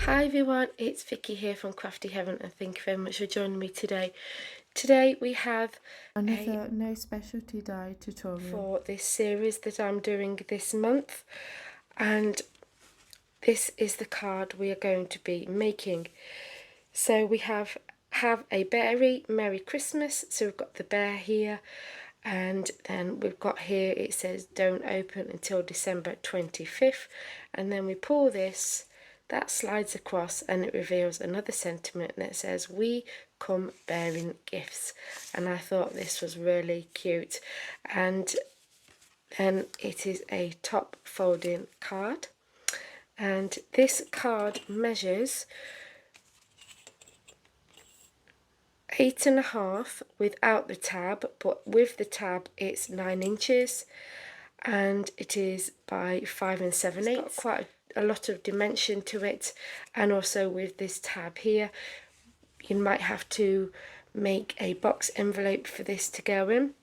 Hi everyone, it's Vicky here from Crafty Heaven and thank you very much for joining me today. Today we have Another no specialty die tutorial for this series that I'm doing this month, and this is the card we are going to be making. So we have a very Merry Christmas, so we've got the bear here, and then we've got here it says don't open until December 25th, and then we pull this, that slides across and it reveals another sentiment that says we come bearing gifts. And I thought this was really cute. And then it is a top folding card, and this card measures 8.5 without the tab, but with the tab it's 9 inches, and it is by 5 7/8. It's got quite a lot of dimension to it, and also with this tab here you might have to make a box envelope for this to go in.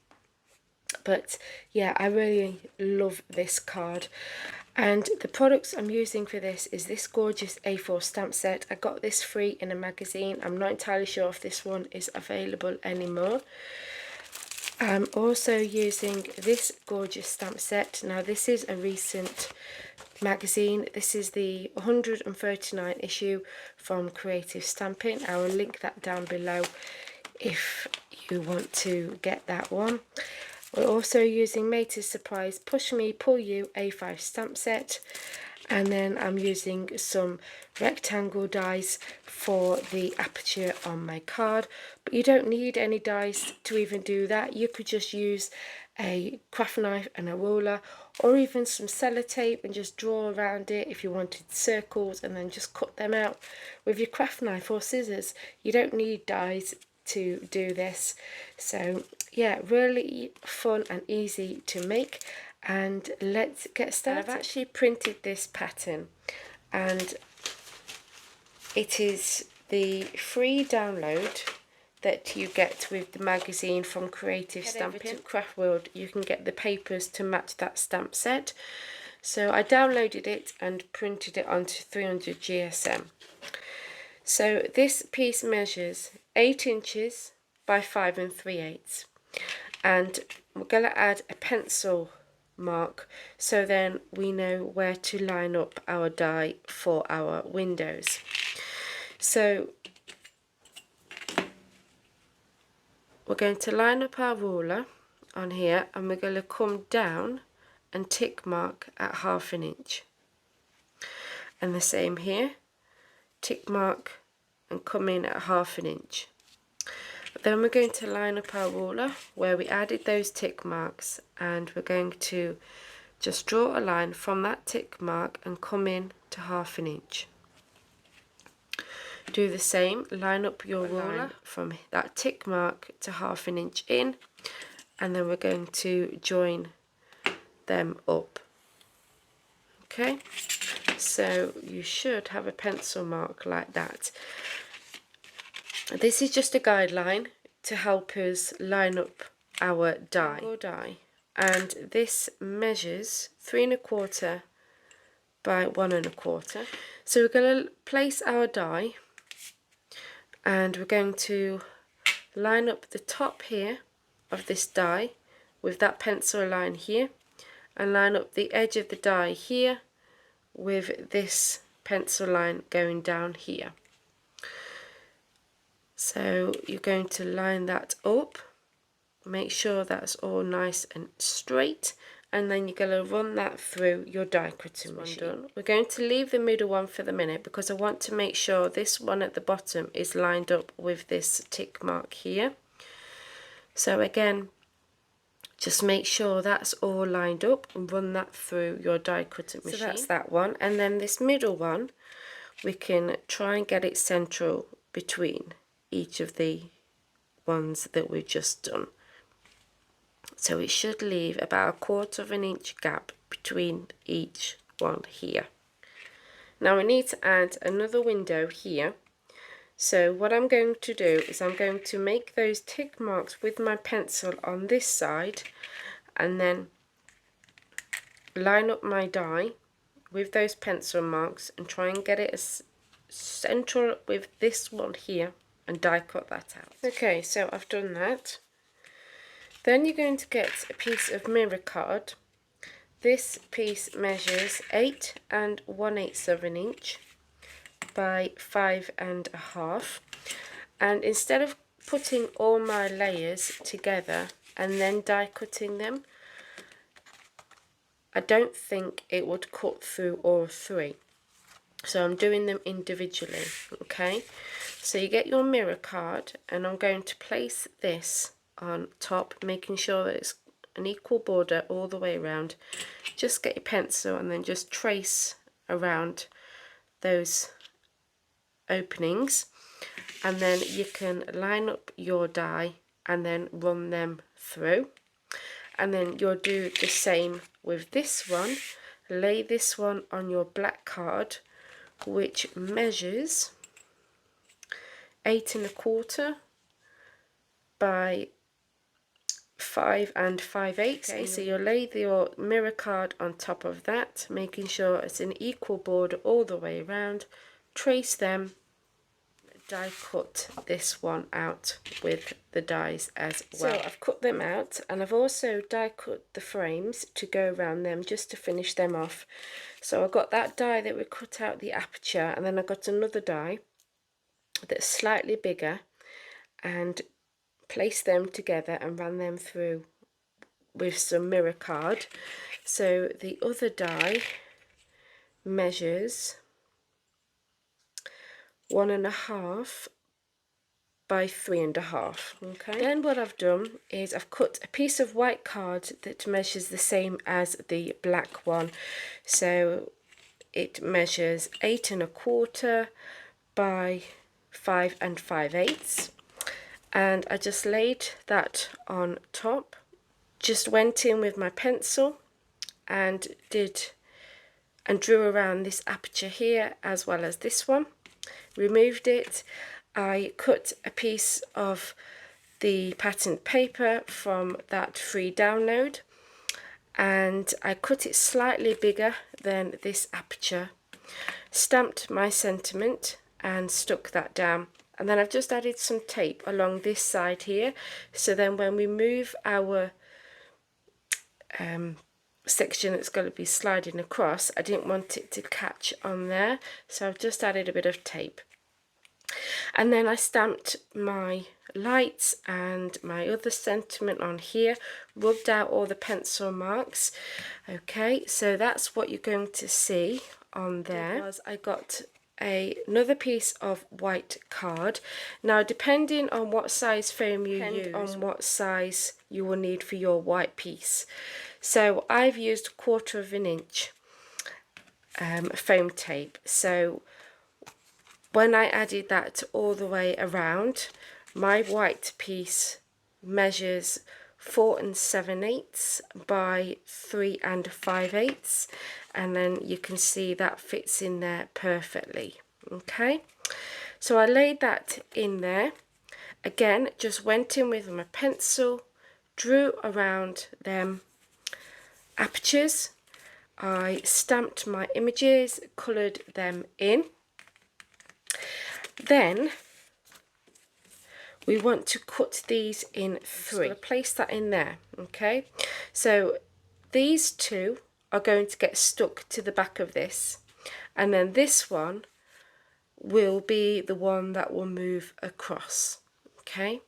But yeah, I really love this card, and the products I'm using for this is this gorgeous A4 stamp set. I got this free in a magazine. I'm not entirely sure if this one is available anymore. I'm also using this gorgeous stamp set. Now this is a recent magazine. This is the 139 issue from Creative Stamping. I will link that down below if you want to get that one. We're also using Mater's Surprise Push Me Pull You A5 stamp set, and then I'm using some rectangle dies for the aperture on my card, but you don't need any dies to even do that. You could just use a craft knife and a ruler, or even some sellotape, and just draw around it if you wanted circles, and then just cut them out with your craft knife or scissors. You don't need dies to do this. So yeah, really fun and easy to make, and let's get started. I've actually printed this pattern, and it is the free download that you get with the magazine from Creative Stamping. Craft World, you can get the papers to match that stamp set. So I downloaded it and printed it onto 300 GSM. So this piece measures 8 inches by 5 3/8, and we're going to add a pencil mark so then we know where to line up our die for our windows. So we're going to line up our ruler on here, and we're going to come down and tick mark at 1/2 inch, and the same here, tick mark and come in at 1/2 inch. Then we're going to line up our ruler where we added those tick marks, and we're going to just draw a line from that tick mark and come in to 1/2 inch. Do the same, line up your ruler from that tick mark to 1/2 inch in, and then we're going to join them up. Okay, so you should have a pencil mark like that. This is just a guideline to help us line up our die, and this measures 3 1/4 by 1 1/4. So we're going to place our die, and we're going to line up the top here of this die with that pencil line here, and line up the edge of the die here with this pencil line going down here. So you're going to line that up, make sure that's all nice and straight, and then you're going to run that through your die cutting machine. We're going to leave the middle one for the minute because I want to make sure this one at the bottom is lined up with this tick mark here. So again, just make sure that's all lined up and run that through your die cutting machine. So that's that one, and then this middle one, we can try and get it central between each of the ones that we've just done. So it should leave about 1/4 inch gap between each one here. Now we need to add another window here. So what I'm going to do is I'm going to make those tick marks with my pencil on this side, and then line up my die with those pencil marks and try and get it as central with this one here and die cut that out. Okay, so I've done that. Then you're going to get a piece of mirror card. This piece measures 8 1/8 of an inch by 5 1/2. And instead of putting all my layers together and then die cutting them, I don't think it would cut through all three. So I'm doing them individually, okay? So you get your mirror card, and I'm going to place this on top, making sure that it's an equal border all the way around. Just get your pencil and then just trace around those openings, and then you can line up your die and then run them through. And then you'll do the same with this one. Lay this one on your black card, which measures 8 1/4 by 5 5/8. Okay, so you'll lay your mirror card on top of that, making sure it's an equal border all the way around. Trace them, die cut this one out with the dies as well. So I've cut them out, and I've also die cut the frames to go around them just to finish them off. So I got that die that would cut out the aperture, and then I got another die that's slightly bigger and placed them together and ran them through with some mirror card. So the other die measures 1 1/2 by 3 1/2. Okay, then what I've done is I've cut a piece of white card that measures the same as the black one. So it measures 8 1/4 by 5 5/8, and I just laid that on top. Just went in with my pencil and drew around this aperture here as well as this one. Removed it. I cut a piece of the pattern paper from that free download, and I cut it slightly bigger than this aperture, stamped my sentiment and stuck that down. And then I've just added some tape along this side here, so then when we move our section that's going to be sliding across, I didn't want it to catch on there, so I've just added a bit of tape. And then I stamped my lights and my other sentiment on here, rubbed out all the pencil marks. Okay, so that's what you're going to see on there. Because I got another piece of white card. Now, depending on what size foam you use, on what size you will need for your white piece. So I've used 1/4 of an inch foam tape. So when I added that all the way around, my white piece measures 4 7/8 by 3 5/8, and then you can see that fits in there perfectly. Okay, so I laid that in there. Again, just went in with my pencil, drew around them apertures. I stamped my images, coloured them in. Then we want to cut these in 3. So place that in there. Okay, so these two are going to get stuck to the back of this, and then this one will be the one that will move across. Okay,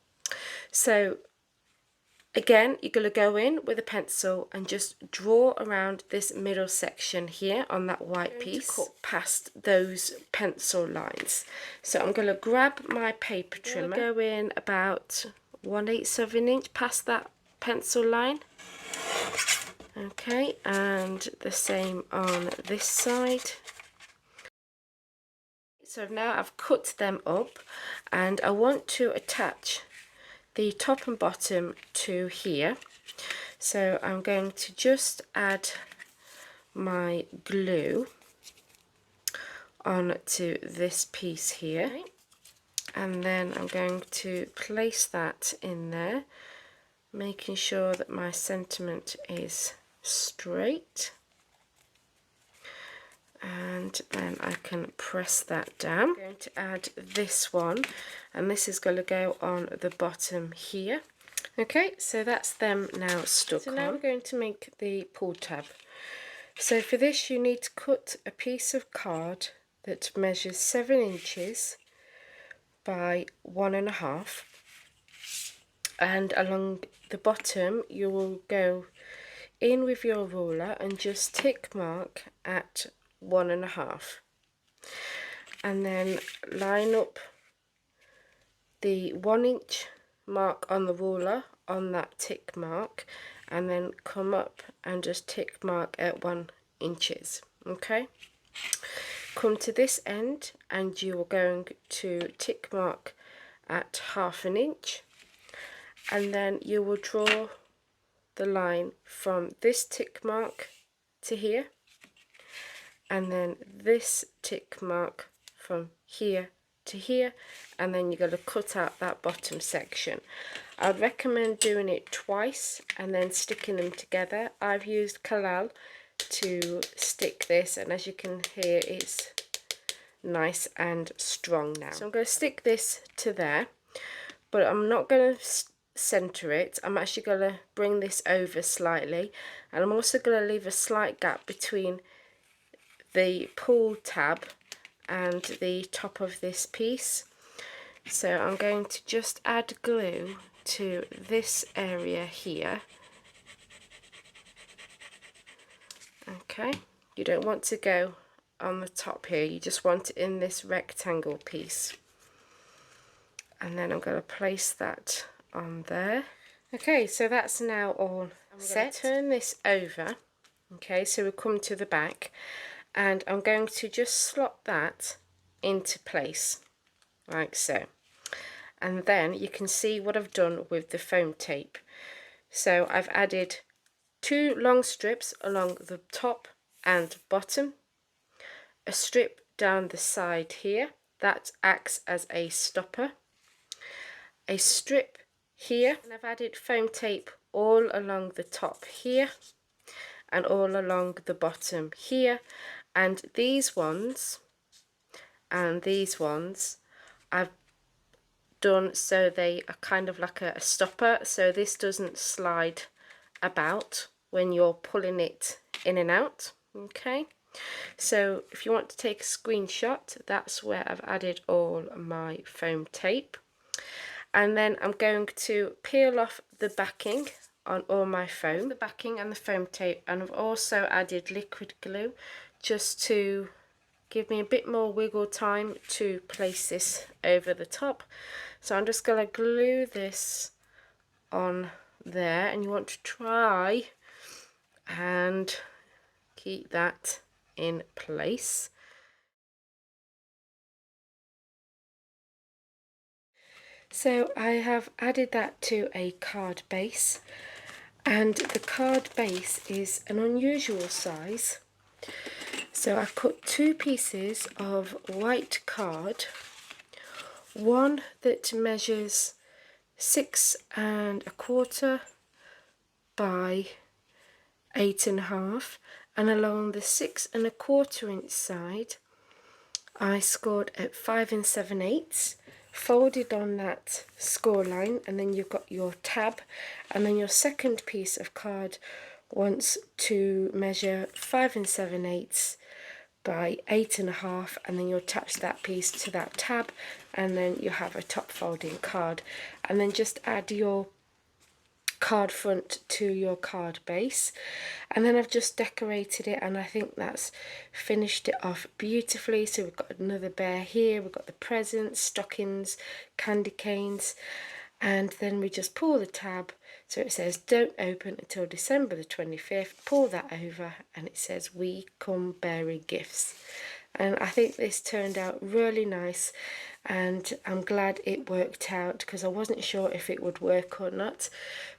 so again, you're going to go in with a pencil and just draw around this middle section here on that white piece, cut past those pencil lines. So I'm going to grab my paper trimmer, go in about 1/8 of an inch past that pencil line. Okay, and the same on this side. So now I've cut them up, and I want to attach the top and bottom to here. So I'm going to just add my glue onto this piece here, and then I'm going to place that in there, making sure that my sentiment is straight, and and then I can press that down. I'm going to add this one, and this is going to go on the bottom here. Okay, so that's them now stuck on. So now we're going to make the pull tab. So for this you need to cut a piece of card that measures 7 inches by 1.5, and along the bottom you will go in with your ruler and just tick mark at 1.5, and then line up the 1 inch mark on the ruler on that tick mark, and then come up and just tick mark at 1 inches. Okay, come to this end and you are going to tick mark at 1/2 inch, and then you will draw the line from this tick mark to here, and then this tick mark from here to here, and then you're going to cut out that bottom section. I'd recommend doing it twice and then sticking them together. I've used Kalal to stick this, and as you can hear it's nice and strong now. So I'm going to stick this to there, but I'm not going to center it. I'm actually going to bring this over slightly, and I'm also going to leave a slight gap between the pull tab and the top of this piece. So I'm going to just add glue to this area here. Okay, you don't want to go on the top here, you just want it in this rectangle piece, and then I'm going to place that on there. Okay, so that's now all set. Turn this over. Okay, so we'll come to the back, and I'm going to just slot that into place like so, and then you can see what I've done with the foam tape. So I've added 2 long strips along the top and bottom, a strip down the side here that acts as a stopper, a strip here, and I've added foam tape all along the top here and all along the bottom here, and these ones and these ones I've done so they are kind of like a stopper, so this doesn't slide about when you're pulling it in and out. Okay, so if you want to take a screenshot, that's where I've added all my foam tape. And then I'm going to peel off the backing on all my foam, the backing and the foam tape, and I've also added liquid glue just to give me a bit more wiggle time to place this over the top. So I'm just going to glue this on there, and you want to try and keep that in place. So I have added that to a card base, and the card base is an unusual size. So I cut 2 pieces of white card, one that measures 6 1/4 by 8 1/2, and along the 6 1/4 inch side I scored at 5 7/8, folded on that score line, and then you've got your tab, and then your second piece of card wants to measure 5 7/8 by 8 1/2, and then you attach that piece to that tab, and then you have a top folding card, and then just add your card front to your card base. And then I've just decorated it, and I think that's finished it off beautifully. So we've got another bear here, we've got the presents, stockings, candy canes, and then we just pull the tab, so it says don't open until December the 25th, pull that over, and it says we come bearing gifts. And I think this turned out really nice, and I'm glad it worked out because I wasn't sure if it would work or not.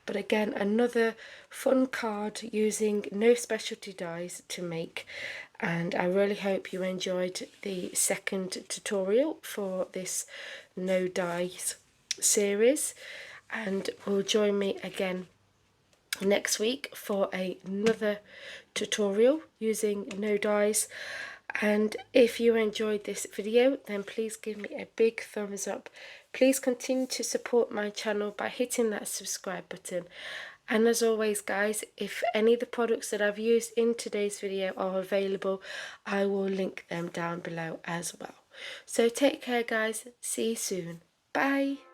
But again, another fun card using no specialty dies to make, and I really hope you enjoyed the second tutorial for this no dies series, and will join me again next week for another tutorial using no dies. And if you enjoyed this video, then please give me a big thumbs up. Please continue to support my channel by hitting that subscribe button. And as always guys, if any of the products that I've used in today's video are available, I will link them down below as well. So take care guys, see you soon, bye.